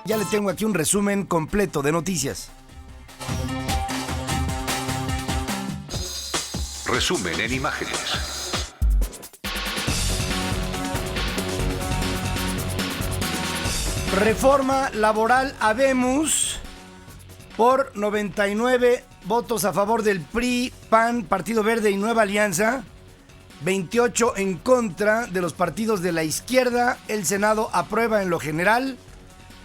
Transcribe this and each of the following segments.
ya le tengo aquí un resumen completo de noticias. Resumen en imágenes. Reforma laboral habemos por 99 votos a favor del PRI, PAN, Partido Verde y Nueva Alianza, 28 en contra de los partidos de la izquierda. El Senado aprueba en lo general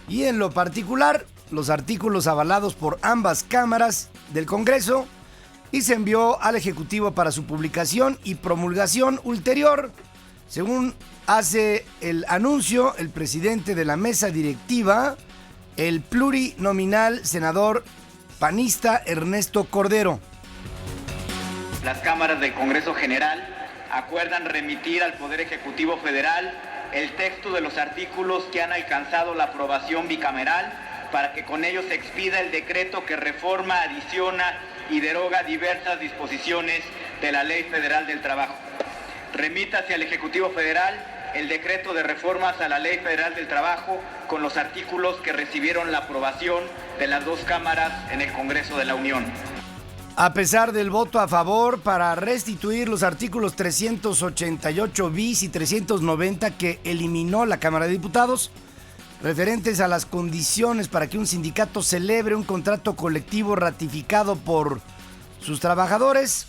y en lo particular los artículos avalados por ambas cámaras del Congreso y se envió al Ejecutivo para su publicación y promulgación ulterior. Según hace el anuncio el presidente de la mesa directiva, el plurinominal senador panista Ernesto Cordero. Las cámaras del Congreso General acuerdan remitir al Poder Ejecutivo Federal el texto de los artículos que han alcanzado la aprobación bicameral para que con ellos se expida el decreto que reforma, adiciona y deroga diversas disposiciones de la Ley Federal del Trabajo. Remita hacia el Ejecutivo Federal el decreto de reformas a la Ley Federal del Trabajo con los artículos que recibieron la aprobación de las dos cámaras en el Congreso de la Unión. A pesar del voto a favor para restituir los artículos 388 bis y 390 que eliminó la Cámara de Diputados, referentes a las condiciones para que un sindicato celebre un contrato colectivo ratificado por sus trabajadores,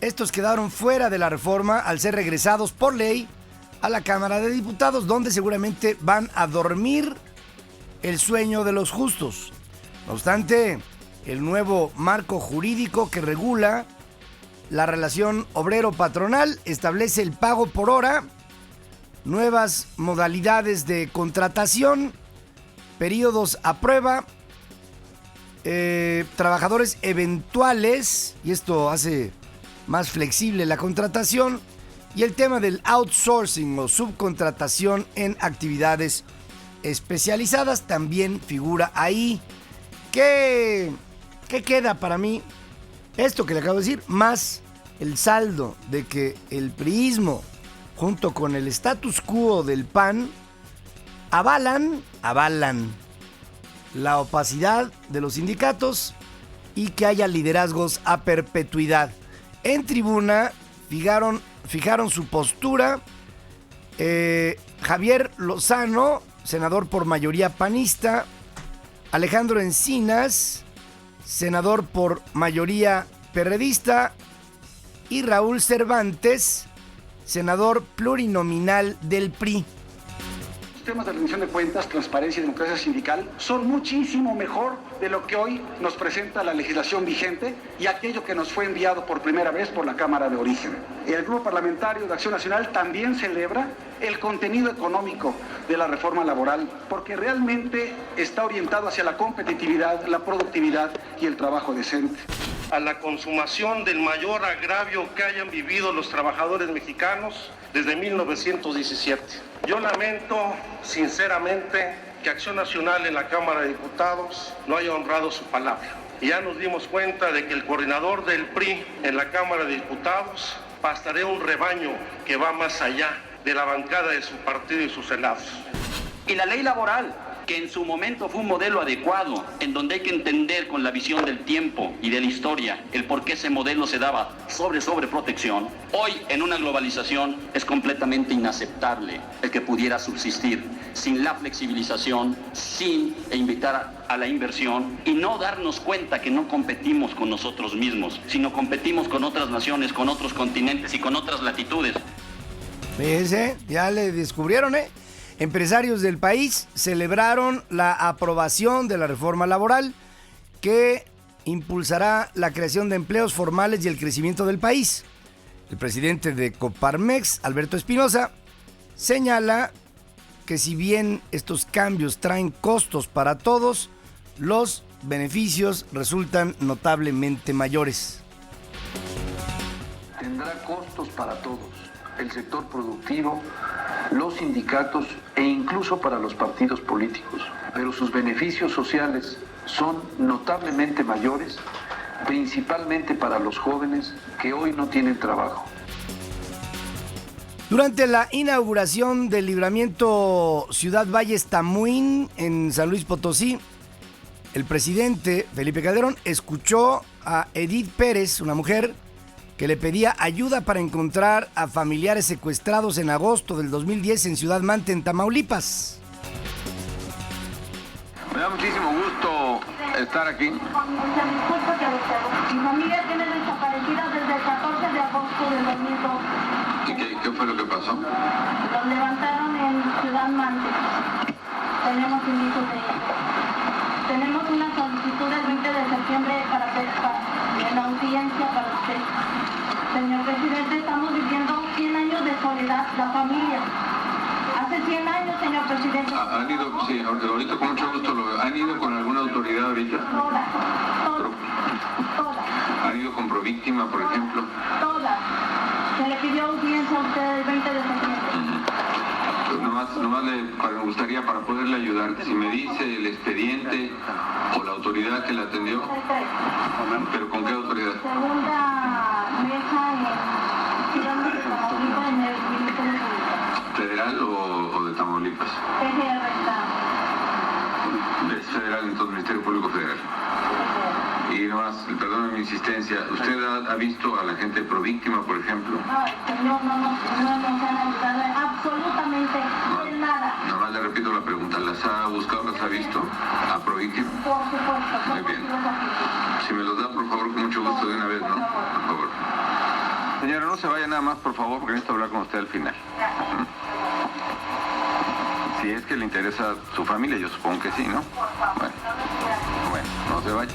estos quedaron fuera de la reforma al ser regresados por ley a la Cámara de Diputados, donde seguramente van a dormir el sueño de los justos. No obstante, el nuevo marco jurídico que regula la relación obrero-patronal establece el pago por hora, nuevas modalidades de contratación, periodos a prueba, trabajadores eventuales, y esto hace más flexible la contratación, y el tema del outsourcing o subcontratación en actividades especializadas también figura ahí. ¿Qué queda para mí? Esto que le acabo de decir, más el saldo de que el priismo, junto con el status quo del PAN, avalan la opacidad de los sindicatos y que haya liderazgos a perpetuidad. En tribuna fijaron su postura Javier Lozano, senador por mayoría panista, Alejandro Encinas, senador por mayoría perredista, y Raúl Cervantes, senador plurinominal del PRI. Los temas de rendición de cuentas, transparencia y democracia sindical son muchísimo mejor de lo que hoy nos presenta la legislación vigente y aquello que nos fue enviado por primera vez por la Cámara de Origen. El Grupo Parlamentario de Acción Nacional también celebra el contenido económico de la reforma laboral, porque realmente está orientado hacia la competitividad, la productividad y el trabajo decente. A la consumación del mayor agravio que hayan vivido los trabajadores mexicanos desde 1917. Yo lamento sinceramente que Acción Nacional en la Cámara de Diputados no haya honrado su palabra. Ya nos dimos cuenta de que el coordinador del PRI en la Cámara de Diputados pastorea un rebaño que va más allá de la bancada de su partido y sus senados. Y la ley laboral, que en su momento fue un modelo adecuado, en donde hay que entender con la visión del tiempo y de la historia el por qué ese modelo se daba sobre protección, hoy en una globalización es completamente inaceptable el que pudiera subsistir sin la flexibilización, sin invitar a la inversión y no darnos cuenta que no competimos con nosotros mismos, sino competimos con otras naciones, con otros continentes y con otras latitudes. Fíjense, ya le descubrieron, Empresarios del país celebraron la aprobación de la reforma laboral que impulsará la creación de empleos formales y el crecimiento del país. El presidente de Coparmex, Alberto Espinosa, señala que si bien estos cambios traen costos para todos, los beneficios resultan notablemente mayores. Tendrá costos para todos, el sector productivo, los sindicatos e incluso para los partidos políticos, pero sus beneficios sociales son notablemente mayores, principalmente para los jóvenes que hoy no tienen trabajo. Durante la inauguración del libramiento Ciudad Valles Tamuín en San Luis Potosí, el presidente Felipe Calderón escuchó a Edith Pérez, una mujer que le pedía ayuda para encontrar a familiares secuestrados en agosto del 2010 en Ciudad Mante, en Tamaulipas. Me da muchísimo gusto estar aquí. Mi familia tiene desaparecida desde el 14 de agosto del 2002. ¿Y qué fue lo que pasó? Los levantaron en Ciudad Mante. Tenemos indicios de ello. Tenemos una solicitud el 20 de septiembre en la audiencia para usted. Señor presidente, estamos viviendo 100 años de soledad, la familia. Hace 100 años, señor presidente. ¿Han ido, sí, ahorita con mucho gusto, han ido con alguna autoridad ahorita? Todas. ¿Han ido con Províctima, por ejemplo? Todas. Se le pidió audiencia a usted el 20 de septiembre. Pues nomás me gustaría, para poderle ayudar, si me dice el expediente o la autoridad que la atendió. ¿Pero con qué autoridad? Segunda mesa en el Ministerio Público. ¿Federal o de Tamaulipas? PGR está. Es federal, entonces Ministerio Público Federal. Y nomás, perdóneme mi insistencia, ¿usted ha visto a la gente Províctima, por ejemplo? No, señor, no nos han ayudado absolutamente nada. Nomás le repito la pregunta, ¿las ha buscado, las ha visto a Províctima? Por supuesto. Muy bien. Si me los da, por favor, con mucho gusto de una vez, ¿no? Por favor. Señora, no se vaya nada más, por favor, porque necesito hablar con usted al final. Si es que le interesa su familia, yo supongo que sí, ¿no? Bueno, no se vaya.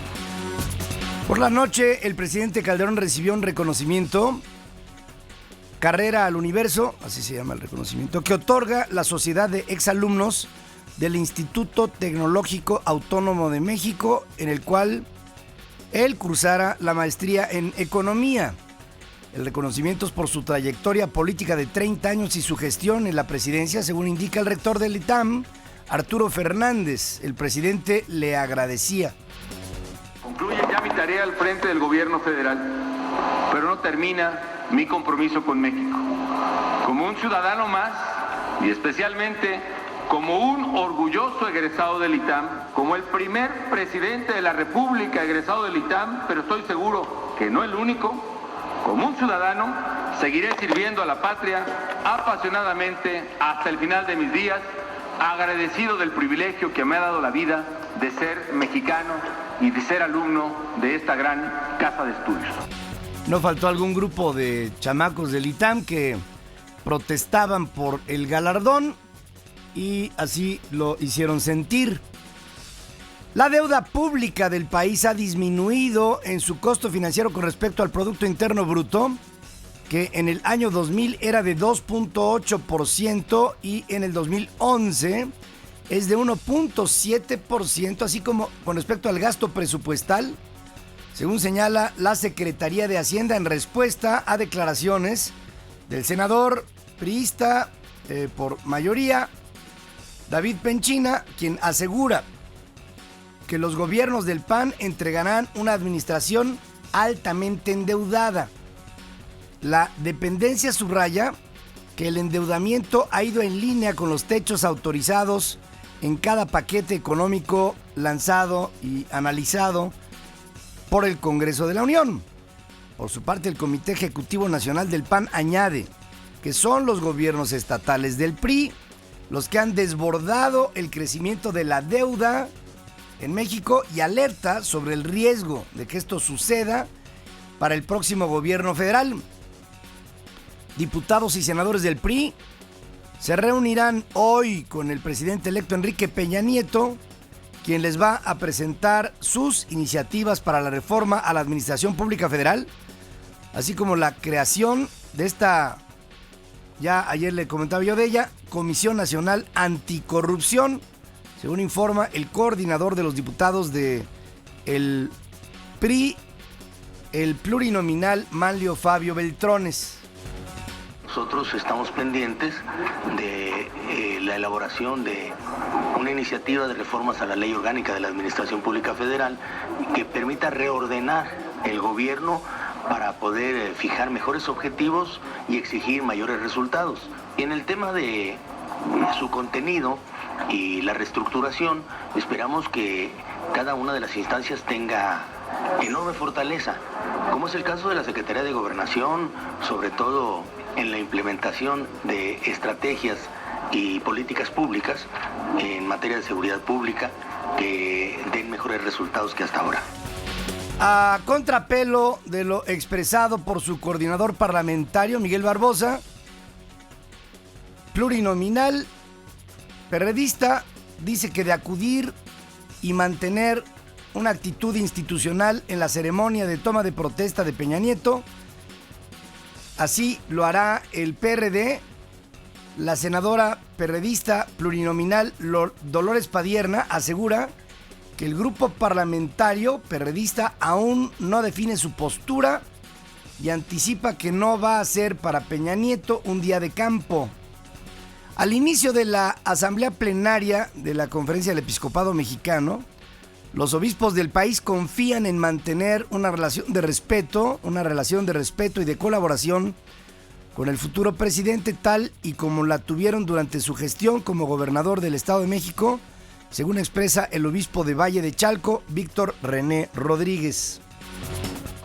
Por la noche, el presidente Calderón recibió un reconocimiento, Carrera al Universo, así se llama el reconocimiento, que otorga la Sociedad de Exalumnos del Instituto Tecnológico Autónomo de México, en el cual él cursara la maestría en Economía. El reconocimiento es por su trayectoria política de 30 años y su gestión en la presidencia, según indica el rector del ITAM, Arturo Fernández. El presidente le agradecía. Concluye ya mi tarea al frente del gobierno federal, pero no termina mi compromiso con México. Como un ciudadano más, y especialmente como un orgulloso egresado del ITAM, como el primer presidente de la República egresado del ITAM, pero estoy seguro que no el único, como un ciudadano, seguiré sirviendo a la patria apasionadamente hasta el final de mis días, agradecido del privilegio que me ha dado la vida de ser mexicano y de ser alumno de esta gran casa de estudios. No faltó algún grupo de chamacos del ITAM que protestaban por el galardón y así lo hicieron sentir. La deuda pública del país ha disminuido en su costo financiero con respecto al Producto Interno Bruto, que en el año 2000 era de 2.8% y en el 2011 es de 1.7%, así como con respecto al gasto presupuestal, según señala la Secretaría de Hacienda en respuesta a declaraciones del senador priista por mayoría, David Penchina, quien asegura que los gobiernos del PAN entregarán una administración altamente endeudada. La dependencia subraya que el endeudamiento ha ido en línea con los techos autorizados en cada paquete económico lanzado y analizado por el Congreso de la Unión. Por su parte, el Comité Ejecutivo Nacional del PAN añade que son los gobiernos estatales del PRI los que han desbordado el crecimiento de la deuda en México y alerta sobre el riesgo de que esto suceda para el próximo gobierno federal. Diputados y senadores del PRI se reunirán hoy con el presidente electo Enrique Peña Nieto, quien les va a presentar sus iniciativas para la reforma a la Administración Pública Federal, así como la creación de esta, ya ayer le comentaba yo de ella, Comisión Nacional Anticorrupción, según informa el coordinador de los diputados de el PRI, el plurinominal Manlio Fabio Beltrones. Nosotros estamos pendientes de la elaboración de una iniciativa de reformas a la Ley Orgánica de la Administración Pública Federal que permita reordenar el gobierno para poder fijar mejores objetivos y exigir mayores resultados. Y en el tema de su contenido y la reestructuración, esperamos que cada una de las instancias tenga enorme fortaleza, como es el caso de la Secretaría de Gobernación, sobre todo en la implementación de estrategias y políticas públicas en materia de seguridad pública que den mejores resultados que hasta ahora. A contrapelo de lo expresado por su coordinador parlamentario, Miguel Barbosa, plurinominal, perredista, dice que de acudir y mantener una actitud institucional en la ceremonia de toma de protesta de Peña Nieto, así lo hará el PRD. La senadora perredista plurinominal Dolores Padierna asegura que el grupo parlamentario perredista aún no define su postura y anticipa que no va a ser para Peña Nieto un día de campo. Al inicio de la asamblea plenaria de la Conferencia del Episcopado Mexicano, los obispos del país confían en mantener una relación de respeto y de colaboración con el futuro presidente, tal y como la tuvieron durante su gestión como gobernador del Estado de México, según expresa el obispo de Valle de Chalco, Víctor René Rodríguez.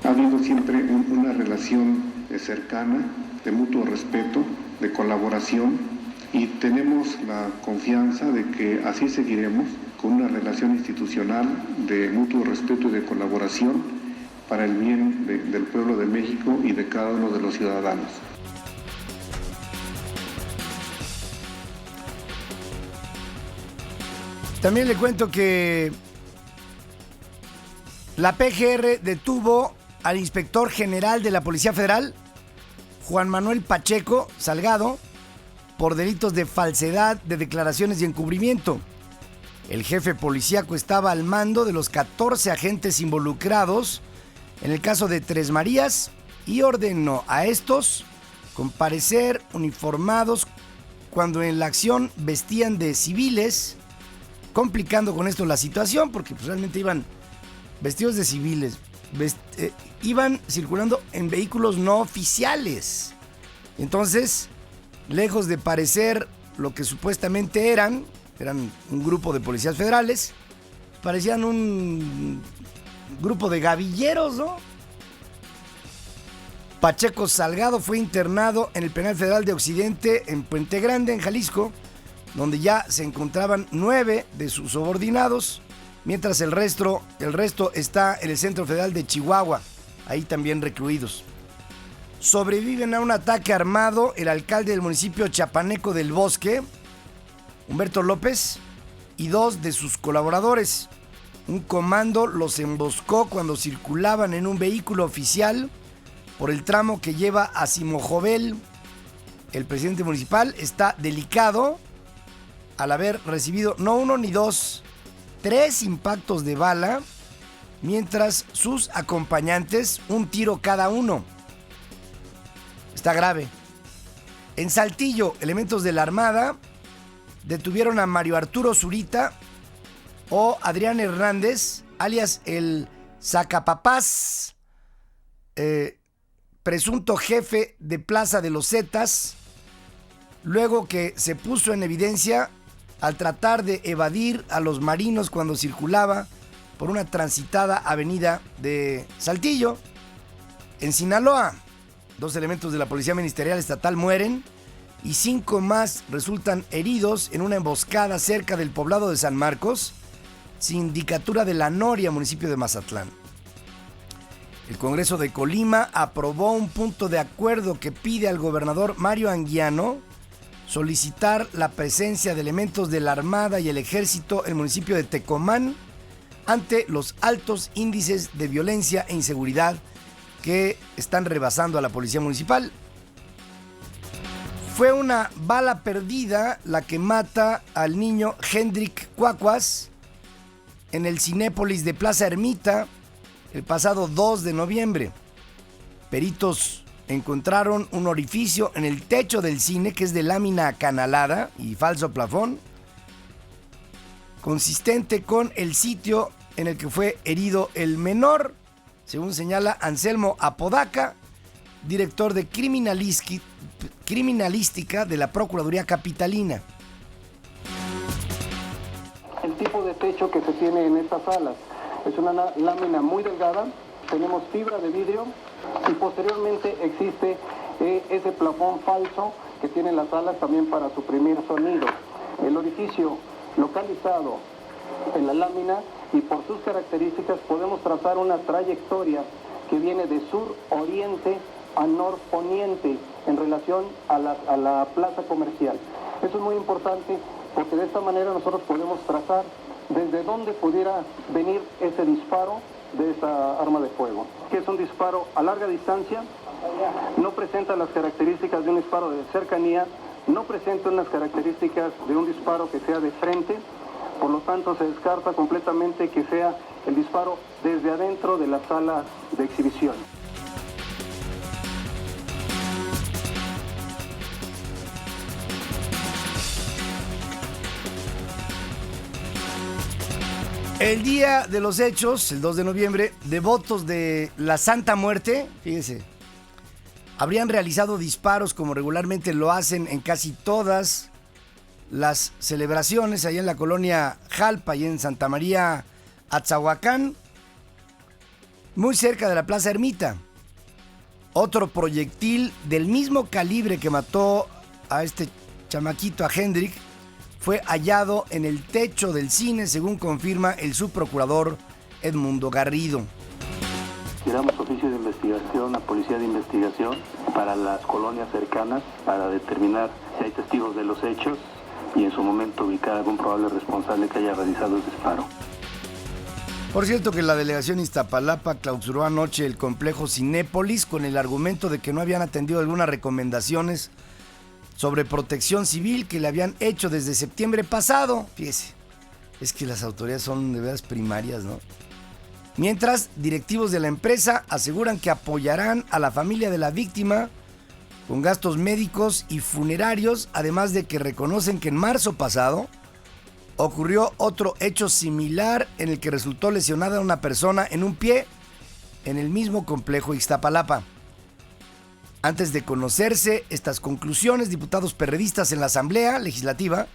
Ha habido siempre una relación cercana, de mutuo respeto, de colaboración, y tenemos la confianza de que así seguiremos, con una relación institucional de mutuo respeto y de colaboración para el bien del pueblo de México y de cada uno de los ciudadanos. También le cuento que la PGR detuvo al inspector general de la Policía Federal, Juan Manuel Pacheco Salgado, por delitos de falsedad de declaraciones y encubrimiento. El jefe policíaco estaba al mando de los 14 agentes involucrados en el caso de Tres Marías y ordenó a estos comparecer uniformados cuando en la acción vestían de civiles, complicando con esto la situación porque pues, realmente iban vestidos de civiles, iban circulando en vehículos no oficiales. Entonces, lejos de parecer lo que supuestamente eran un grupo de policías federales, parecían un grupo de gavilleros, ¿no? Pacheco Salgado fue internado en el Penal Federal de Occidente en Puente Grande, en Jalisco, donde ya se encontraban 9 de sus subordinados, mientras el resto está en el Centro Federal de Chihuahua, ahí también recluidos. Sobreviven a un ataque armado el alcalde del municipio chapaneco del Bosque, Humberto López, y 2 de sus colaboradores. Un comando los emboscó cuando circulaban en un vehículo oficial por el tramo que lleva a Simojovel. El presidente municipal está delicado al haber recibido no 1 ni 2, 3 impactos de bala, mientras sus acompañantes un tiro cada uno. Está grave. En Saltillo, elementos de la Armada detuvieron a Mario Arturo Zurita o Adrián Hernández, alias el Sacapapás, presunto jefe de Plaza de los Zetas, luego que se puso en evidencia al tratar de evadir a los marinos cuando circulaba por una transitada avenida de Saltillo. En Sinaloa, 2 elementos de la Policía Ministerial Estatal mueren y 5 más resultan heridos en una emboscada cerca del poblado de San Marcos, sindicatura de La Noria, municipio de Mazatlán. El Congreso de Colima aprobó un punto de acuerdo que pide al gobernador Mario Anguiano solicitar la presencia de elementos de la Armada y el Ejército en el municipio de Tecomán ante los altos índices de violencia e inseguridad que están rebasando a la policía municipal. Fue una bala perdida la que mata al niño Hendrik Cuacuas en el Cinépolis de Plaza Ermita el pasado 2 de noviembre. Peritos encontraron un orificio en el techo del cine que es de lámina acanalada y falso plafón, consistente con el sitio en el que fue herido el menor. según señala Anselmo Apodaca, director de criminalística de la Procuraduría Capitalina. El tipo de techo que se tiene en estas salas es una lámina muy delgada, tenemos fibra de vidrio y posteriormente existe ese plafón falso que tienen las salas también para suprimir sonido. El orificio localizado en la lámina y por sus características podemos trazar una trayectoria que viene de sur-oriente a norponiente en relación a la plaza comercial. Eso es muy importante porque de esta manera nosotros podemos trazar desde dónde pudiera venir ese disparo de esa arma de fuego, que es un disparo a larga distancia, no presenta las características de un disparo de cercanía, no presenta unas características de un disparo que sea de frente, por lo tanto se descarta completamente que sea el disparo desde adentro de la sala de exhibición. El día de los hechos, el 2 de noviembre, devotos de la Santa Muerte, fíjense, habrían realizado disparos como regularmente lo hacen en casi todas las celebraciones allá en la colonia Jalpa y en Santa María Atzahuacán, muy cerca de la Plaza Ermita. Otro proyectil del mismo calibre que mató a este chamaquito, a Hendrik, fue hallado en el techo del cine, según confirma el subprocurador Edmundo Garrido. Tiramos oficio de investigación a Policía de Investigación para las colonias cercanas para determinar si hay testigos de los hechos y en su momento ubicar a algún probable responsable que haya realizado el disparo. Por cierto que la delegación Iztapalapa clausuró anoche el complejo Cinépolis con el argumento de que no habían atendido algunas recomendaciones sobre protección civil que le habían hecho desde septiembre pasado. Fíjese, es que las autoridades son de veras primarias, ¿no? Mientras, directivos de la empresa aseguran que apoyarán a la familia de la víctima con gastos médicos y funerarios, además de que reconocen que en marzo pasado ocurrió otro hecho similar en el que resultó lesionada una persona en un pie en el mismo complejo Iztapalapa. Antes de conocerse estas conclusiones, diputados perredistas en la Asamblea Legislativa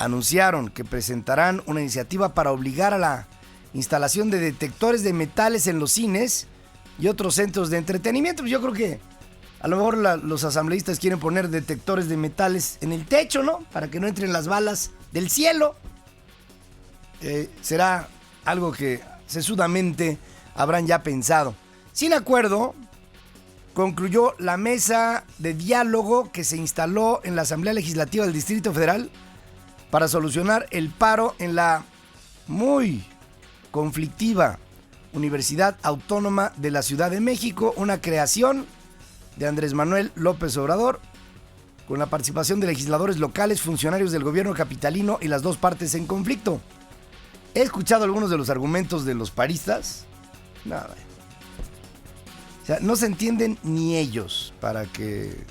anunciaron que presentarán una iniciativa para obligar a la instalación de detectores de metales en los cines y otros centros de entretenimiento. Yo creo que a lo mejor los asambleístas quieren poner detectores de metales en el techo, ¿no? Para que no entren las balas del cielo. Será algo que sesudamente habrán ya pensado. Sin acuerdo, concluyó la mesa de diálogo que se instaló en la Asamblea Legislativa del Distrito Federal para solucionar el paro en la muy conflictiva Universidad Autónoma de la Ciudad de México, una creación de Andrés Manuel López Obrador, con la participación de legisladores locales, funcionarios del gobierno capitalino y las dos partes en conflicto. He escuchado algunos de los argumentos de los paristas. Nada. O sea, no se entienden ni ellos para que...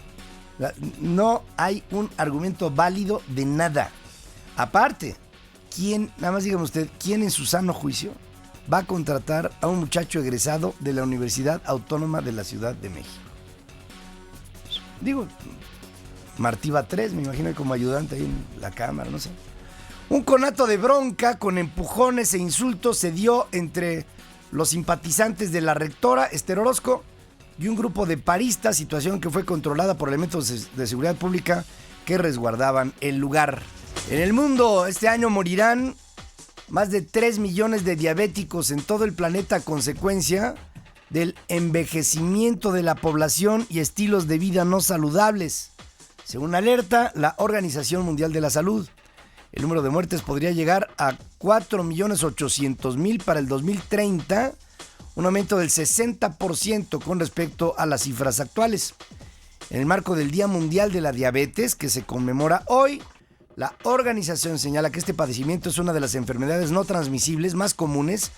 No hay un argumento válido de nada. Aparte, ¿quién, nada más dígame usted, quién en su sano juicio va a contratar a un muchacho egresado de la Universidad Autónoma de la Ciudad de México? Digo, Martí Batres, me imagino como ayudante ahí en la Cámara, no sé. Un conato de bronca con empujones e insultos se dio entre los simpatizantes de la rectora Esther Orozco y un grupo de paristas, situación que fue controlada por elementos de seguridad pública que resguardaban el lugar. En el mundo, este año morirán más de 3 millones de diabéticos en todo el planeta a consecuencia del envejecimiento de la población y estilos de vida no saludables. Según alerta la Organización Mundial de la Salud, el número de muertes podría llegar a 4.800.000 para el 2030, un aumento del 60% con respecto a las cifras actuales. En el marco del Día Mundial de la Diabetes, que se conmemora hoy, la organización señala que este padecimiento es una de las enfermedades no transmisibles más comunes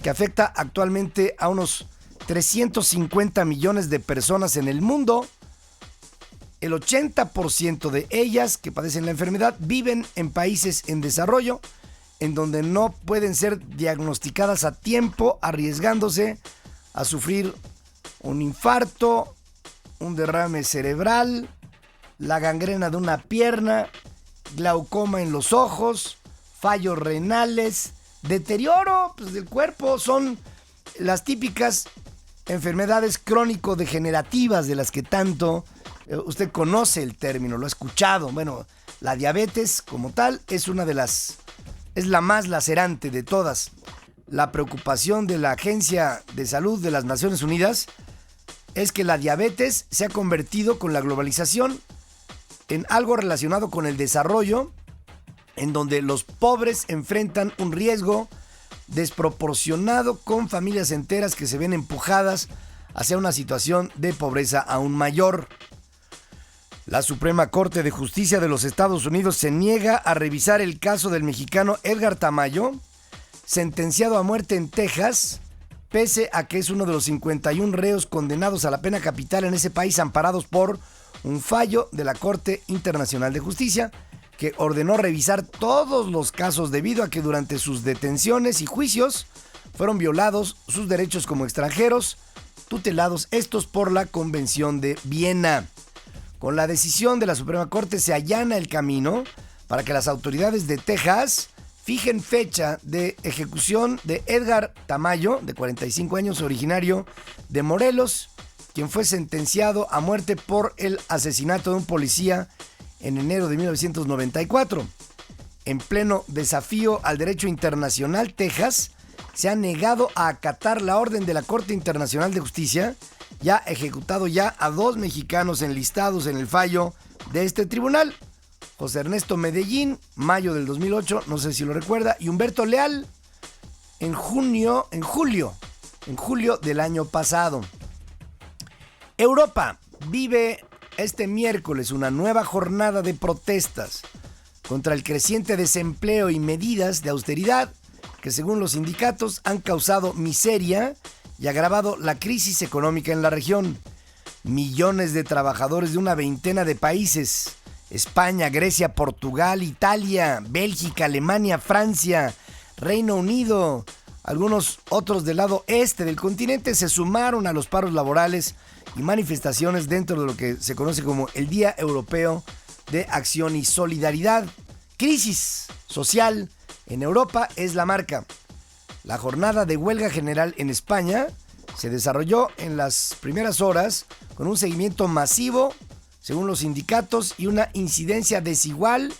que afecta actualmente a unos 350 millones de personas en el mundo. El 80% de ellas que padecen la enfermedad viven en países en desarrollo, en donde no pueden ser diagnosticadas a tiempo, arriesgándose a sufrir un infarto, un derrame cerebral, la gangrena de una pierna, glaucoma en los ojos, fallos renales, deterioro del cuerpo. Son las típicas enfermedades crónico-degenerativas de las que tanto usted conoce el término, lo ha escuchado. Bueno, la diabetes como tal es la más lacerante de todas. La preocupación de la Agencia de Salud de las Naciones Unidas es que la diabetes se ha convertido con la globalización en algo relacionado con el desarrollo, en donde los pobres enfrentan un riesgo desproporcionado con familias enteras que se ven empujadas hacia una situación de pobreza aún mayor. La Suprema Corte de Justicia de los Estados Unidos se niega a revisar el caso del mexicano Edgar Tamayo, sentenciado a muerte en Texas, pese a que es uno de los 51 reos condenados a la pena capital en ese país, amparados por un fallo de la Corte Internacional de Justicia, que ordenó revisar todos los casos debido a que durante sus detenciones y juicios fueron violados sus derechos como extranjeros, tutelados estos por la Convención de Viena. Con la decisión de la Suprema Corte se allana el camino para que las autoridades de Texas fijen fecha de ejecución de Edgar Tamayo, de 45 años, originario de Morelos, quien fue sentenciado a muerte por el asesinato de un policía en enero de 1994. En pleno desafío al derecho internacional, Texas se ha negado a acatar la orden de la Corte Internacional de Justicia y ha ejecutado ya a 2 mexicanos enlistados en el fallo de este tribunal. José Ernesto Medellín, mayo del 2008, no sé si lo recuerda, y Humberto Leal, en julio del año pasado. Europa vive este miércoles una nueva jornada de protestas contra el creciente desempleo y medidas de austeridad que, según los sindicatos, han causado miseria y agravado la crisis económica en la región. Millones de trabajadores de una veintena de países, España, Grecia, Portugal, Italia, Bélgica, Alemania, Francia, Reino Unido, algunos otros del lado este del continente, se sumaron a los paros laborales y manifestaciones dentro de lo que se conoce como el Día Europeo de Acción y Solidaridad. Crisis social en Europa es la marca. La jornada de huelga general en España se desarrolló en las primeras horas con un seguimiento masivo, según los sindicatos, y una incidencia desigual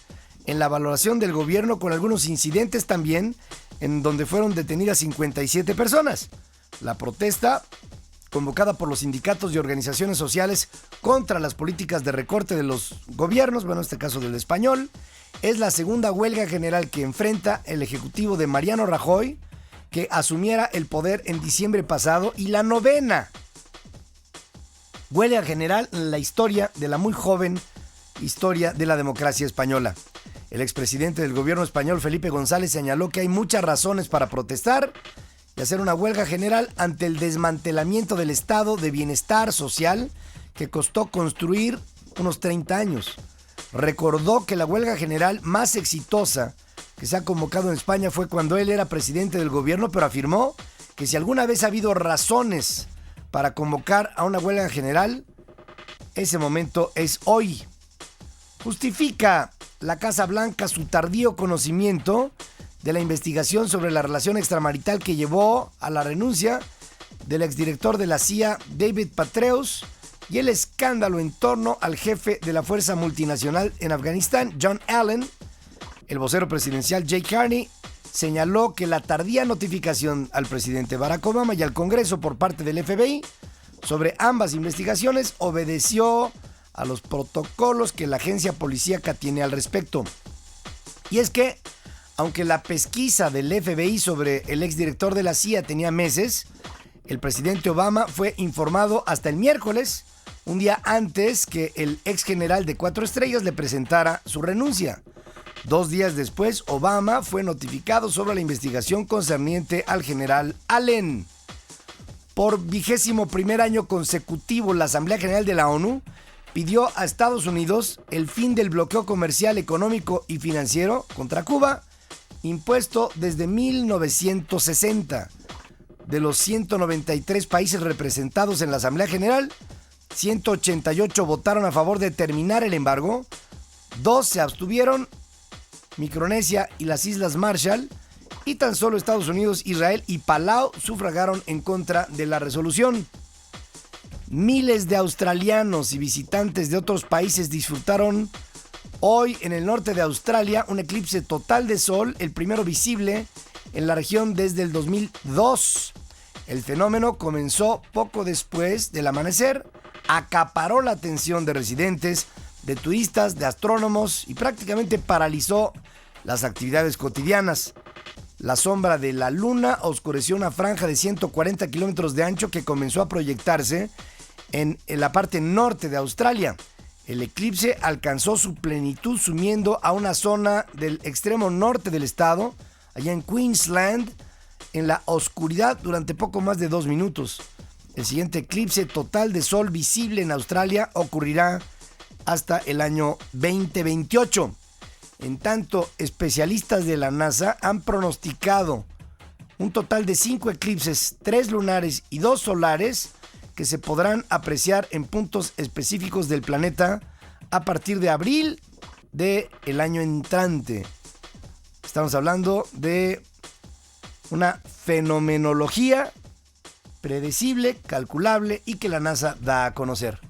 en la valoración del gobierno, con algunos incidentes también en donde fueron detenidas 57 personas. La protesta, convocada por los sindicatos y organizaciones sociales contra las políticas de recorte de los gobiernos, bueno, en este caso del español, es la segunda huelga general que enfrenta el ejecutivo de Mariano Rajoy, que asumiera el poder en diciembre pasado, y la 9ª huelga general en la historia de la muy joven historia de la democracia española. El expresidente del gobierno español, Felipe González, señaló que hay muchas razones para protestar y hacer una huelga general ante el desmantelamiento del estado de bienestar social que costó construir unos 30 años. Recordó que la huelga general más exitosa que se ha convocado en España fue cuando él era presidente del gobierno, pero afirmó que si alguna vez ha habido razones para convocar a una huelga general, ese momento es hoy. Justifica la Casa Blanca su tardío conocimiento de la investigación sobre la relación extramarital que llevó a la renuncia del exdirector de la CIA, David Petraeus, y el escándalo en torno al jefe de la fuerza multinacional en Afganistán, John Allen. El vocero presidencial Jay Carney señaló que la tardía notificación al presidente Barack Obama y al Congreso por parte del FBI sobre ambas investigaciones obedeció a los protocolos que la agencia policíaca tiene al respecto. Y es que, aunque la pesquisa del FBI sobre el exdirector de la CIA tenía meses, el presidente Obama fue informado hasta el miércoles, un día antes que el ex general de 4 estrellas le presentara su renuncia. 2 días después, Obama fue notificado sobre la investigación concerniente al general Allen. Por 21º año consecutivo, la Asamblea General de la ONU pidió a Estados Unidos el fin del bloqueo comercial, económico y financiero contra Cuba, impuesto desde 1960. de los 193 países representados en la Asamblea General, 188 votaron a favor de terminar el embargo, 2 se abstuvieron, Micronesia y las Islas Marshall, y tan solo Estados Unidos, Israel y Palau sufragaron en contra de la resolución. Miles de australianos y visitantes de otros países disfrutaron hoy en el norte de Australia un eclipse total de sol, el primero visible en la región desde el 2002. El fenómeno comenzó poco después del amanecer, acaparó la atención de residentes, de turistas, de astrónomos y prácticamente paralizó las actividades cotidianas. La sombra de la luna oscureció una franja de 140 kilómetros de ancho que comenzó a proyectarse en la parte norte de Australia. El eclipse alcanzó su plenitud sumiendo a una zona del extremo norte del estado, allá en Queensland, en la oscuridad durante poco más de 2 minutos. El siguiente eclipse total de sol visible en Australia ocurrirá hasta el año 2028. En tanto, especialistas de la NASA han pronosticado un total de 5 eclipses, 3 lunares y 2 solares, que se podrán apreciar en puntos específicos del planeta a partir de abril del año entrante. Estamos hablando de una fenomenología predecible, calculable y que la NASA da a conocer.